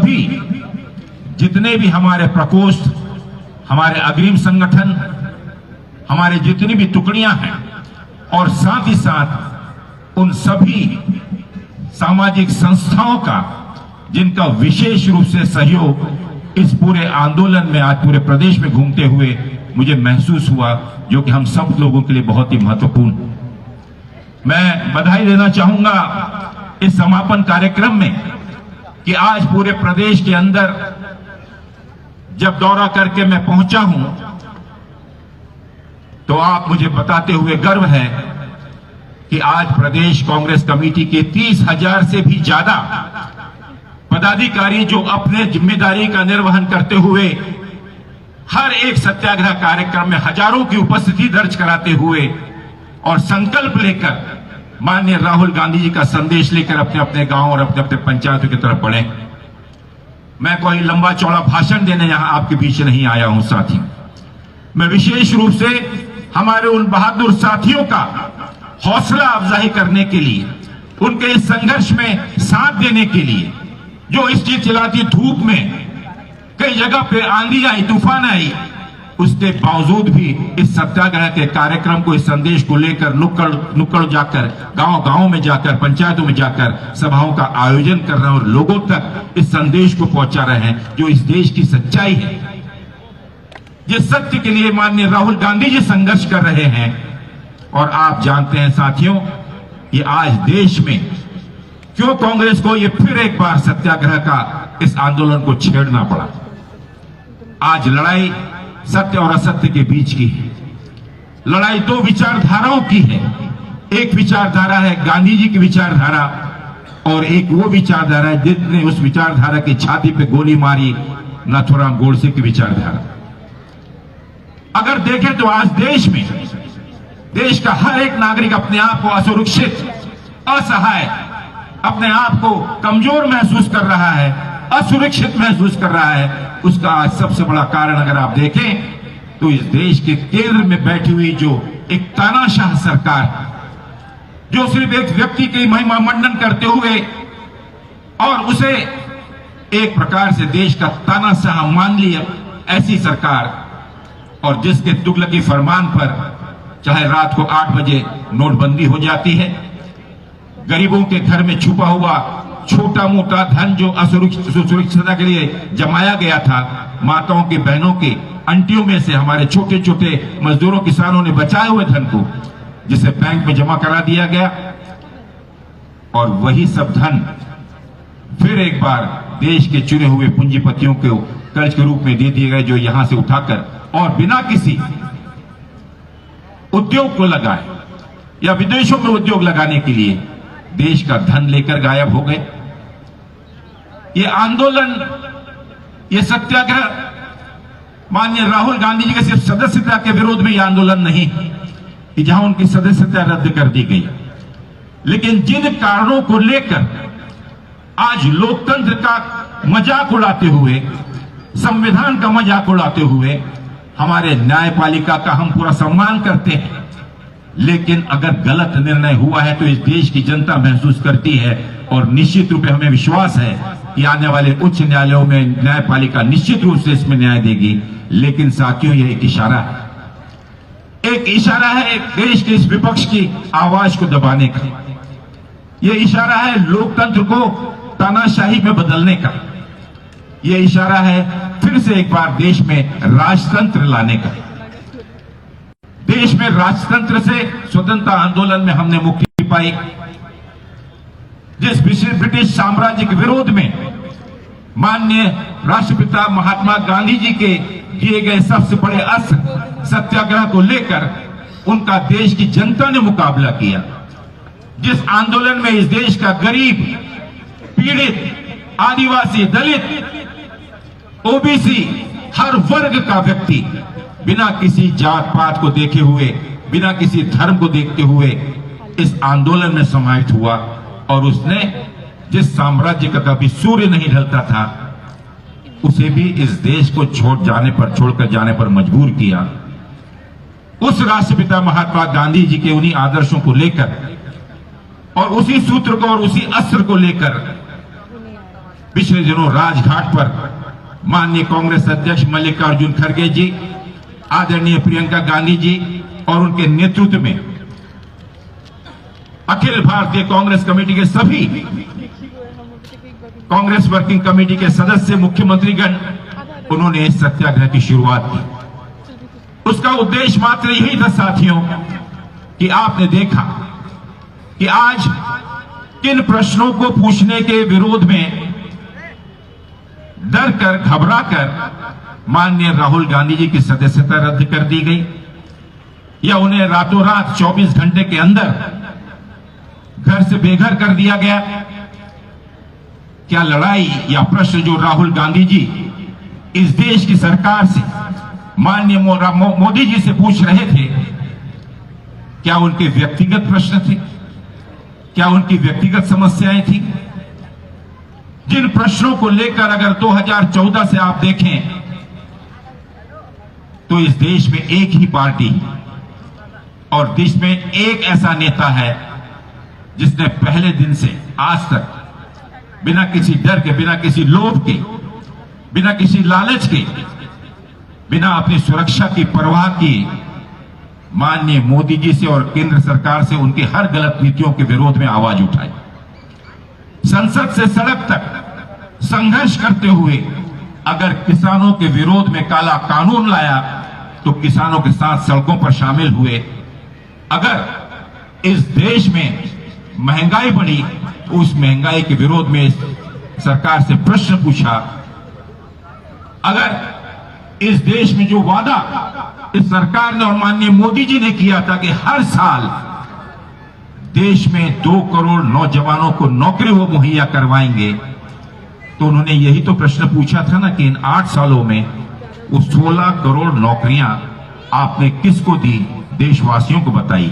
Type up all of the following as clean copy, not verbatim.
सभी जितने भी हमारे प्रकोष्ठ, हमारे अग्रिम संगठन, हमारे जितनी भी टुकड़ियां हैं, और साथ ही साथ उन सभी सामाजिक संस्थाओं का जिनका विशेष रूप से सहयोग इस पूरे आंदोलन में आज पूरे प्रदेश में घूमते हुए मुझे महसूस हुआ, जो कि हम सब लोगों के लिए बहुत ही महत्वपूर्ण। मैं बधाई देना चाहूंगा इस समापन कार्यक्रम में कि आज पूरे प्रदेश के अंदर जब दौरा करके मैं पहुंचा हूं तो आप मुझे बताते हुए गर्व है कि आज प्रदेश कांग्रेस कमेटी के 30,000 से भी ज्यादा पदाधिकारी जो अपने जिम्मेदारी का निर्वहन करते हुए हर एक सत्याग्रह कार्यक्रम में हजारों की उपस्थिति दर्ज कराते हुए और संकल्प लेकर माननीय राहुल गांधी जी का संदेश लेकर अपने अपने गांव और अपने अपने पंचायतों की तरफ बढ़े। मैं कोई लंबा चौड़ा भाषण देने यहां आपके बीच नहीं आया हूं साथी। मैं विशेष रूप से हमारे उन बहादुर साथियों का हौसला अफजाई करने के लिए, उनके इस संघर्ष में साथ देने के लिए, जो इस चिलचिलाती धूप में कई जगह पे आंधी आई, तूफान आई, उसके बावजूद भी इस सत्याग्रह के कार्यक्रम को, इस संदेश को लेकर नुक्कड़ जाकर, गांव में जाकर, पंचायतों में जाकर सभाओं का आयोजन कर रहे हैं और लोगों तक इस संदेश को पहुंचा रहे हैं जो इस देश की सच्चाई है, जिस सत्य के लिए माननीय राहुल गांधी जी संघर्ष कर रहे हैं। और आप जानते हैं साथियों, ये आज देश में क्यों कांग्रेस को ये फिर एक बार सत्याग्रह का इस आंदोलन को छेड़ना पड़ा। आज लड़ाई सत्य और असत्य के बीच की है। लड़ाई दो विचारधाराओं की है। एक विचारधारा है गांधी जी की विचारधारा, और एक वो विचारधारा है जिसने उस विचारधारा की छाती पे गोली मारी, नाथूराम गोडसे की विचारधारा। अगर देखें तो आज देश में देश का हर एक नागरिक अपने आप को असुरक्षित, असहाय, अपने आप को कमजोर महसूस कर रहा है, असुरक्षित महसूस कर रहा है। उसका आज सबसे बड़ा कारण अगर आप देखें तो इस देश के केंद्र में बैठी हुई जो एक तानाशाह सरकार, जो सिर्फ एक व्यक्ति की महिमा मंडन करते हुए और उसे एक प्रकार से देश का तानाशाह मान लिया, ऐसी सरकार, और जिसके तुगलकी फरमान पर चाहे रात को 8 बजे नोटबंदी हो जाती है, गरीबों के घर में छुपा हुआ छोटा मोटा धन जो सुरक्षितता के लिए जमाया गया था, माताओं की, बहनों की, आंटियों में से हमारे छोटे छोटे मजदूरों, किसानों ने बचाए हुए धन को जिसे बैंक में जमा करा दिया गया, और वही सब धन फिर एक बार देश के चुने हुए पूंजीपतियों को कर्ज के रूप में दे दिए गए, जो यहां से उठाकर और बिना किसी उद्योग को लगाए या विदेशों में उद्योग लगाने के लिए देश का धन लेकर गायब हो गए। ये आंदोलन, ये सत्याग्रह माननीय राहुल गांधी जी के सिर्फ सदस्यता के विरोध में यह आंदोलन नहीं कि जहां उनकी सदस्यता रद्द कर दी गई, लेकिन जिन कारणों को लेकर आज लोकतंत्र का मजाक उड़ाते हुए, संविधान का मजाक उड़ाते हुए, हमारे न्यायपालिका का हम पूरा सम्मान करते हैं, लेकिन अगर गलत निर्णय हुआ है तो इस देश की जनता महसूस करती है, और निश्चित रूप से हमें विश्वास है कि आने वाले उच्च न्यायालयों में न्यायपालिका निश्चित रूप से इसमें न्याय देगी। लेकिन साथियों, यह एक इशारा है, एक इशारा है देश के इस विपक्ष की आवाज को दबाने का। यह इशारा है लोकतंत्र को तानाशाही में बदलने का। यह इशारा है फिर से एक बार देश में राजतंत्र लाने का। देश में राजतंत्र से स्वतंत्रता आंदोलन में हमने मुक्ति पाई। जिस ब्रिटिश साम्राज्य के विरोध में माननीय राष्ट्रपिता महात्मा गांधी जी के दिए गए सबसे बड़े अस्त्र सत्याग्रह को लेकर उनका देश की जनता ने मुकाबला किया, जिस आंदोलन में इस देश का गरीब, पीड़ित, आदिवासी, दलित, ओबीसी, हर वर्ग का व्यक्ति बिना किसी जात पात को देखे हुए, बिना किसी धर्म को देखते हुए इस आंदोलन में समाहित हुआ, और उसने जिस साम्राज्य का कभी सूर्य नहीं ढलता था उसे भी इस देश को छोड़कर जाने पर मजबूर किया। उस राष्ट्रपिता महात्मा गांधी जी के उन्हीं आदर्शों को लेकर और उसी सूत्र को और उसी अस्त्र को लेकर पिछले दिनों राजघाट पर माननीय कांग्रेस अध्यक्ष मल्लिकार्जुन खड़गे जी, आदरणीय प्रियंका गांधी जी और उनके नेतृत्व में अखिल भारतीय कांग्रेस कमेटी के सभी कांग्रेस वर्किंग कमेटी के सदस्य, मुख्यमंत्रीगण, उन्होंने इस सत्याग्रह की शुरुआत की। उसका उद्देश्य मात्र यही था साथियों कि आपने देखा कि आज किन प्रश्नों को पूछने के विरोध में डर कर, घबरा कर माननीय राहुल गांधी जी की सदस्यता रद्द कर दी गई, या उन्हें रातों रात 24 घंटे के अंदर घर से बेघर कर दिया गया। क्या लड़ाई या प्रश्न जो राहुल गांधी जी इस देश की सरकार से, माननीय मोदी जी से पूछ रहे थे, क्या उनके व्यक्तिगत प्रश्न थे? क्या उनकी व्यक्तिगत समस्याएं थी? जिन प्रश्नों को लेकर अगर 2014 से आप देखें तो इस देश में एक ही पार्टी और देश में एक ऐसा नेता है जिसने पहले दिन से आज तक बिना किसी डर के, बिना किसी लोभ के, बिना किसी लालच के, बिना अपनी सुरक्षा की परवाह की माननीय मोदी जी से और केंद्र सरकार से उनकी हर गलत नीतियों के विरोध में आवाज उठाई। संसद से सड़क तक संघर्ष करते हुए अगर किसानों के विरोध में काला कानून लाया तो किसानों के साथ सड़कों पर शामिल हुए। अगर इस देश में महंगाई बढ़ी तो उस महंगाई के विरोध में सरकार से प्रश्न पूछा। अगर इस देश में जो वादा इस सरकार ने और माननीय मोदी जी ने किया था कि हर साल देश में 2 करोड़ नौजवानों को नौकरी वो मुहैया करवाएंगे, तो उन्होंने यही तो प्रश्न पूछा था ना कि इन 8 सालों में वो 16 करोड़ नौकरियां आपने किसको दी, देशवासियों को बताई।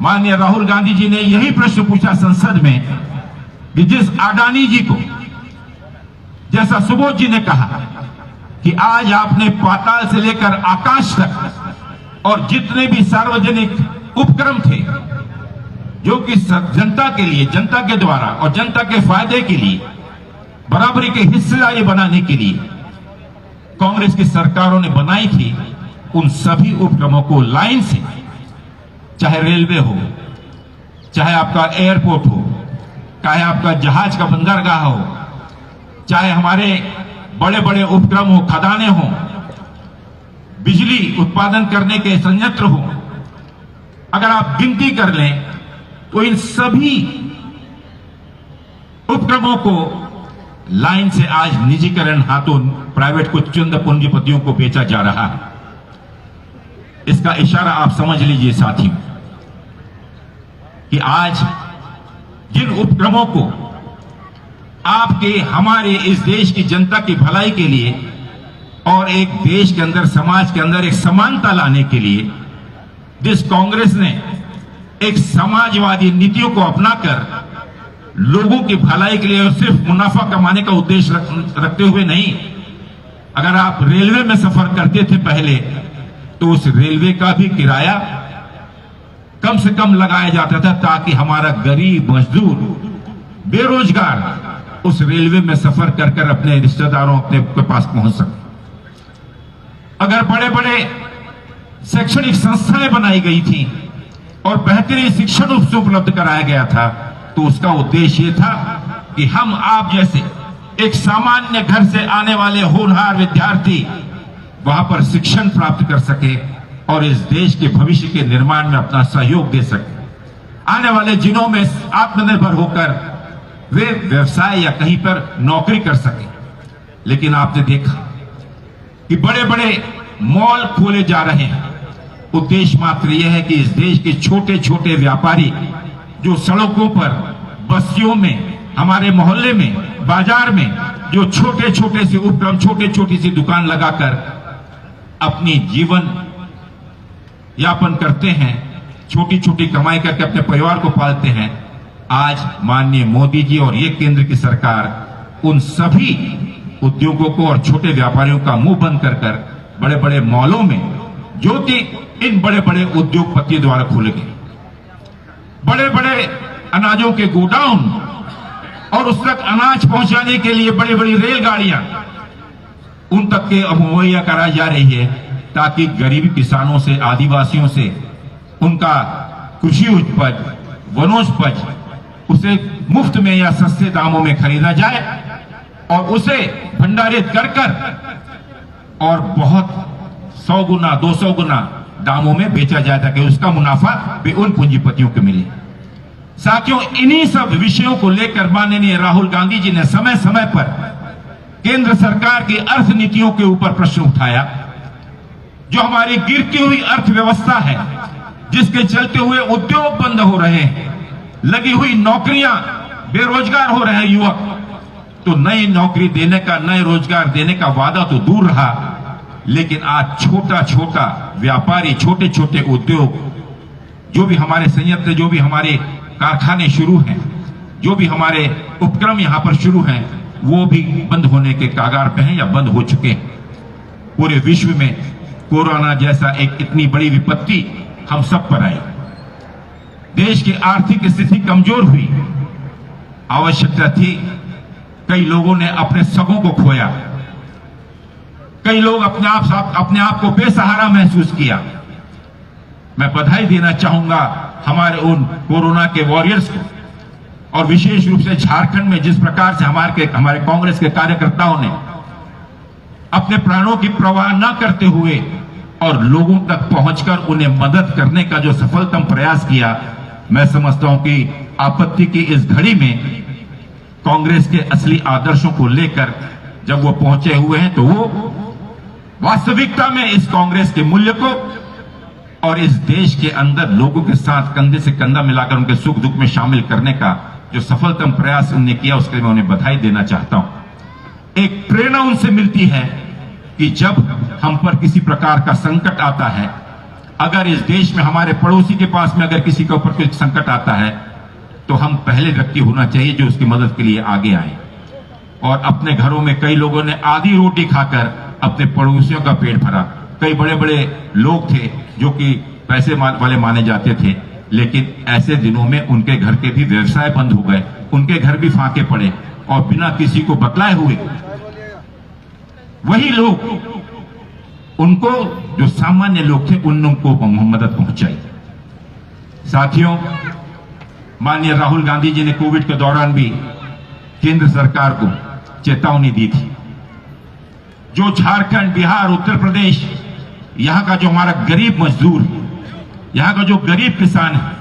माननीय राहुल गांधी जी ने यही प्रश्न पूछा संसद में कि जिस अडानी जी को, जैसा सुबोध जी ने कहा कि आज आपने पाताल से लेकर आकाश तक और जितने भी सार्वजनिक उपक्रम थे जो कि जनता के लिए, जनता के द्वारा और जनता के फायदे के लिए, बराबरी के हिस्सेदारी बनाने के लिए कांग्रेस की सरकारों ने बनाई थी, उन सभी उपक्रमों को लाइन से, चाहे रेलवे हो, चाहे आपका एयरपोर्ट हो, चाहे आपका जहाज का बंदरगाह हो, चाहे हमारे बड़े बड़े उपक्रम हो, खदानें हो, बिजली उत्पादन करने के संयंत्र हो, अगर आप गिनती कर लें तो इन सभी उपक्रमों को लाइन से आज निजीकरण हाथों प्राइवेट को चंद पूंजीपतियों को बेचा जा रहा है। इसका इशारा आप समझ लीजिए साथियों कि आज जिन उपक्रमों को आपके, हमारे इस देश की जनता की भलाई के लिए और एक देश के अंदर, समाज के अंदर एक समानता लाने के लिए जिस कांग्रेस ने एक समाजवादी नीतियों को अपनाकर लोगों की भलाई के लिए और सिर्फ मुनाफा कमाने का उद्देश्य रखते हुए नहीं, अगर आप रेलवे में सफर करते थे पहले तो उस रेलवे का भी किराया कम से कम लगाया जाता था ताकि हमारा गरीब, मजदूर, बेरोजगार उस रेलवे में सफर कर कर अपने रिश्तेदारों, अपने के पास पहुंच सके। अगर बड़े बड़े शैक्षणिक संस्थाएं बनाई गई थी और बेहतरीन शिक्षण उपलब्ध कराया गया था तो उसका उद्देश्य ये था कि हम आप जैसे एक सामान्य घर से आने वाले होनहार विद्यार्थी वहां पर शिक्षण प्राप्त कर सके और इस देश के भविष्य के निर्माण में अपना सहयोग दे सके। आने वाले दिनों में आत्मनिर्भर होकर वे व्यवसाय या कहीं पर नौकरी कर सके। लेकिन आपने देखा कि बड़े बड़े मॉल खोले जा रहे हैं। उद्देश्य मात्र यह है कि इस देश के छोटे छोटे व्यापारी जो सड़कों पर, बस्तियों में, हमारे मोहल्ले में, बाजार में जो छोटे छोटे से उपक्रम, छोटे छोटी सी दुकान लगाकर अपनी जीवन यापन करते हैं, छोटी छोटी कमाई करके अपने परिवार को पालते हैं, आज माननीय मोदी जी और ये केंद्र की सरकार उन सभी उद्योगों को और छोटे व्यापारियों का मुंह बंद कर कर बड़े बड़े मॉलों में, जो कि इन बड़े बड़े उद्योगपतियों द्वारा खोले गए, बड़े बड़े अनाजों के गोडाउन और उस तक अनाज पहुंचाने के लिए बड़ी बड़ी रेलगाड़ियां उन तक के अब मुहैया कराई जा रही है, ताकि गरीब किसानों से, आदिवासियों से उनका कृषि उपज, वनोपज उसे मुफ्त में या सस्ते दामों में खरीदा जाए और उसे भंडारित कर कर और बहुत 100 गुना 200 गुना दामों में बेचा जाए, ताकि उसका मुनाफा भी उन पूंजीपतियों को मिले। साथियों, इन्हीं सब विषयों को लेकर माननीय राहुल गांधी जी ने समय समय पर केंद्र सरकार की अर्थ नीतियों के ऊपर प्रश्न उठाया। जो हमारी गिरती हुई अर्थव्यवस्था है, जिसके चलते हुए उद्योग बंद हो रहे हैं, लगी हुई नौकरियां, बेरोजगार हो रहे हैं युवक, तो नई नौकरी देने का, नए रोजगार देने का वादा तो दूर रहा, लेकिन आज छोटा छोटा व्यापारी, छोटे छोटे उद्योग, जो भी हमारे संयंत्र, जो भी हमारे कारखाने शुरू हैं, जो भी हमारे उपक्रम यहां पर शुरू हैं, वो भी बंद होने के कागार पे हैं या बंद हो चुके हैं। पूरे विश्व में कोरोना जैसा एक इतनी बड़ी विपत्ति हम सब पर आई, देश की आर्थिक स्थिति कमजोर हुई, आवश्यकता थी, कई लोगों ने अपने सगों को खोया, कई लोग अपने आप को बेसहारा महसूस किया। मैं बधाई देना चाहूंगा हमारे उन कोरोना के वॉरियर्स को, और विशेष रूप से झारखंड में जिस प्रकार से हमारे कांग्रेस के कार्यकर्ताओं ने अपने प्राणों की परवाह न करते हुए और लोगों तक पहुंचकर उन्हें मदद करने का जो सफलतम प्रयास किया, मैं समझता हूं कि आपत्ति की इस घड़ी में कांग्रेस के असली आदर्शों को लेकर जब वो पहुंचे हुए हैं, तो वो वास्तविकता में इस कांग्रेस के मूल्य को और इस देश के अंदर लोगों के साथ कंधे से कंधा मिलाकर उनके सुख दुख में शामिल करने का जो सफलतम प्रयास उन्होंने किया, उसके लिए मैं उन्हें बधाई देना चाहता हूं। एक प्रेरणा उनसे मिलती है कि जब हम पर किसी प्रकार का संकट आता है, अगर इस देश में हमारे पड़ोसी के पास में अगर किसी के ऊपर कोई संकट आता है, तो हम पहले व्यक्ति होना चाहिए जो उसकी मदद के लिए आगे आए। और अपने घरों में कई लोगों ने आधी रोटी खाकर अपने पड़ोसियों का पेट भरा। कई बड़े बड़े लोग थे जो कि पैसे वाले माने जाते थे, लेकिन ऐसे दिनों में उनके घर के भी व्यवसाय बंद हो गए, उनके घर भी फांके पड़े, और बिना किसी को बतलाए हुए वही लोग उनको, जो सामान्य लोग थे, उन लोगों को मदद पहुंचाई। साथियों, माननीय राहुल गांधी जी ने कोविड के दौरान भी केंद्र सरकार को चेतावनी दी थी। जो झारखंड, बिहार, उत्तर प्रदेश, यहां का जो हमारा गरीब मजदूर, यहां का जो गरीब किसान है,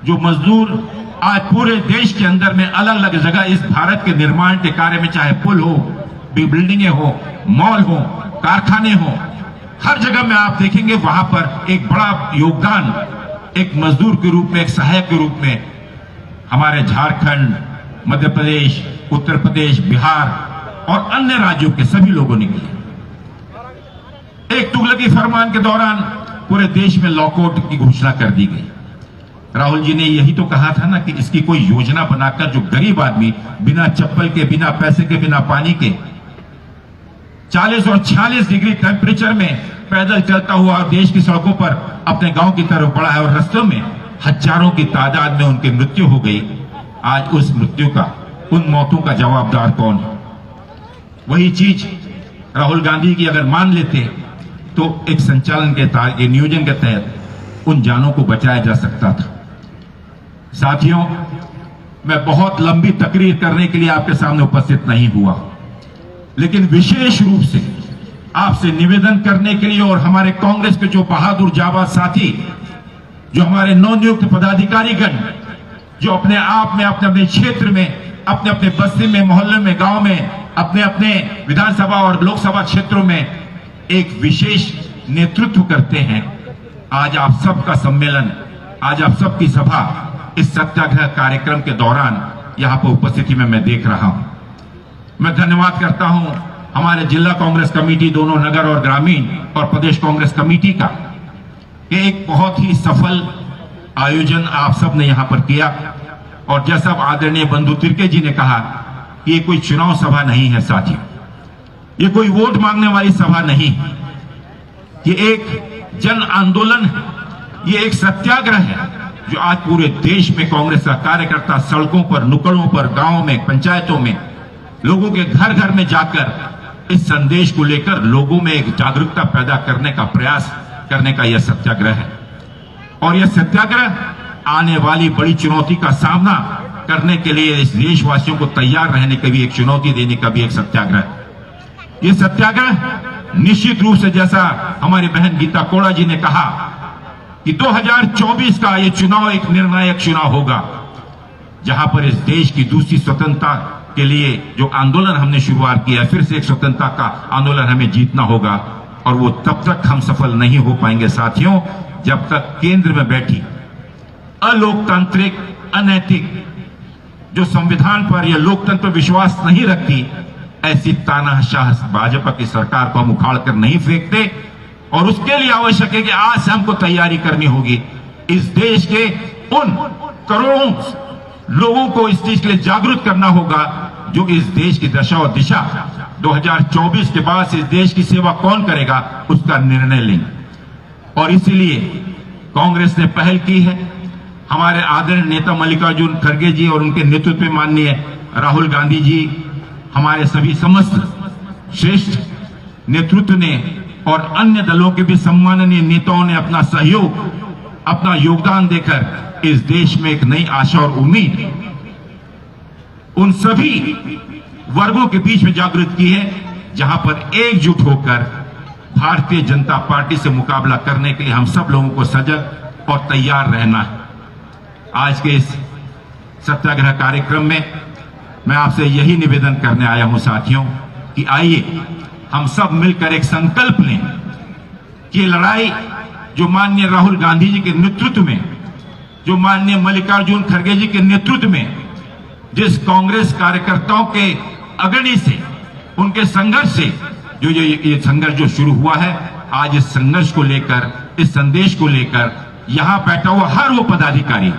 जो मजदूर आज पूरे देश के अंदर में अलग अलग जगह इस भारत के निर्माण के कार्य में, चाहे पुल हो, बिल्डिंगें हो, मॉल हो, कारखाने हो, हर जगह में आप देखेंगे वहां पर एक बड़ा योगदान एक मजदूर के रूप में, एक सहायक के रूप में हमारे झारखंड, मध्य प्रदेश, उत्तर प्रदेश, बिहार और अन्य राज्यों के सभी लोगों ने किया। एक तुगलकी फरमान के दौरान पूरे देश में लॉकआउट की घोषणा कर दी गई। राहुल जी ने यही तो कहा था ना कि इसकी कोई योजना बनाकर जो गरीब आदमी बिना चप्पल के, बिना पैसे के, बिना पानी के 40 और 46 डिग्री टेम्परेचर में पैदल चलता हुआ देश की सड़कों पर अपने गांव की तरफ बढ़ा है, और रास्तों में हजारों की तादाद में उनकी मृत्यु हो गई। आज उस मृत्यु का, उन मौतों का जवाबदार कौन है? वही चीज राहुल गांधी की अगर मान लेते तो एक संचालन के नियोजन के तहत उन जानों को बचाया जा सकता था। साथियों, मैं बहुत लंबी तकरीर करने के लिए आपके सामने उपस्थित नहीं हुआ, लेकिन विशेष रूप से आपसे निवेदन करने के लिए, और हमारे कांग्रेस के जो बहादुर जाबाज साथी, जो हमारे नवनियुक्त पदाधिकारीगण, जो अपने आप में, अपने अपने क्षेत्र में, अपने अपने बस्ती में, मोहल्ले में, गांव में, अपने अपने विधानसभा और लोकसभा क्षेत्रों में एक विशेष नेतृत्व करते हैं, आज आप सबका सम्मेलन, आज आप सबकी सभा इस सत्याग्रह कार्यक्रम के दौरान यहां पर उपस्थिति में मैं देख रहा हूं। मैं धन्यवाद करता हूं हमारे जिला कांग्रेस कमेटी, दोनों नगर और ग्रामीण, और प्रदेश कांग्रेस कमेटी का, कि एक बहुत ही सफल आयोजन आप सब ने यहां पर किया। और जैसा आदरणीय बंधु तिर्के जी ने कहा कि ये कोई चुनाव सभा नहीं है साथियों, ये कोई वोट मांगने वाली सभा नहीं, ये एक जन आंदोलन है, ये एक सत्याग्रह है, जो आज पूरे देश में कांग्रेस का कार्यकर्ता सड़कों पर, नुक्कड़ों पर, गांवों में, पंचायतों में, लोगों के घर घर में जाकर इस संदेश को लेकर लोगों में एक जागरूकता पैदा करने का प्रयास करने का यह सत्याग्रह है। और यह सत्याग्रह आने वाली बड़ी चुनौती का सामना करने के लिए इस देशवासियों को तैयार रहने की भी एक चुनौती देने का भी एक सत्याग्रह है। यह सत्याग्रह निश्चित रूप से, जैसा हमारी बहन गीता कोड़ा जी ने कहा, कि 2024 का यह चुनाव एक निर्णायक चुनाव होगा, जहां पर इस देश की दूसरी स्वतंत्रता के लिए जो आंदोलन हमने शुरुआत किया, फिर से एक स्वतंत्रता का आंदोलन हमें जीतना होगा। और वो तब तक हम सफल नहीं हो पाएंगे साथियों, जब तक केंद्र में बैठी अलोकतांत्रिक, अनैतिक, जो संविधान पर या लोकतंत्र पर विश्वास नहीं रखती, ऐसी तानाशाह भाजपा की सरकार को हम उखाड़ कर नहीं फेंकते। और उसके लिए आवश्यक है कि आज से हमको तैयारी करनी होगी। इस देश के उन करोड़ों लोगों को इस चीज के लिए जागरूक करना होगा जो इस देश की दशा और दिशा 2024 के बाद इस देश की सेवा कौन करेगा, उसका निर्णय लेंगे। और इसीलिए कांग्रेस ने पहल की है। हमारे आदरणीय नेता मल्लिकार्जुन खड़गे जी और उनके नेतृत्व में माननीय राहुल गांधी जी, हमारे सभी समस्त श्रेष्ठ नेतृत्व ने और अन्य दलों के भी सम्माननीय नेताओं ने अपना सहयोग, अपना योगदान देकर इस देश में एक नई आशा और उम्मीद उन सभी वर्गों के बीच में जागृत की है, जहां पर एकजुट होकर भारतीय जनता पार्टी से मुकाबला करने के लिए हम सब लोगों को सजग और तैयार रहना है। आज के इस सत्याग्रह कार्यक्रम में मैं आपसे यही निवेदन करने आया हूं साथियों, कि आइए हम सब मिलकर एक संकल्प लें कि लड़ाई जो माननीय राहुल गांधी जी के नेतृत्व में, जो माननीय मल्लिकार्जुन खड़गे जी के नेतृत्व में, जिस कांग्रेस कार्यकर्ताओं के अग्रणी से, उनके संघर्ष से जो ये संघर्ष जो शुरू हुआ है, आज इस संघर्ष को लेकर, इस संदेश को लेकर यहां बैठा हुआ हर वो पदाधिकारी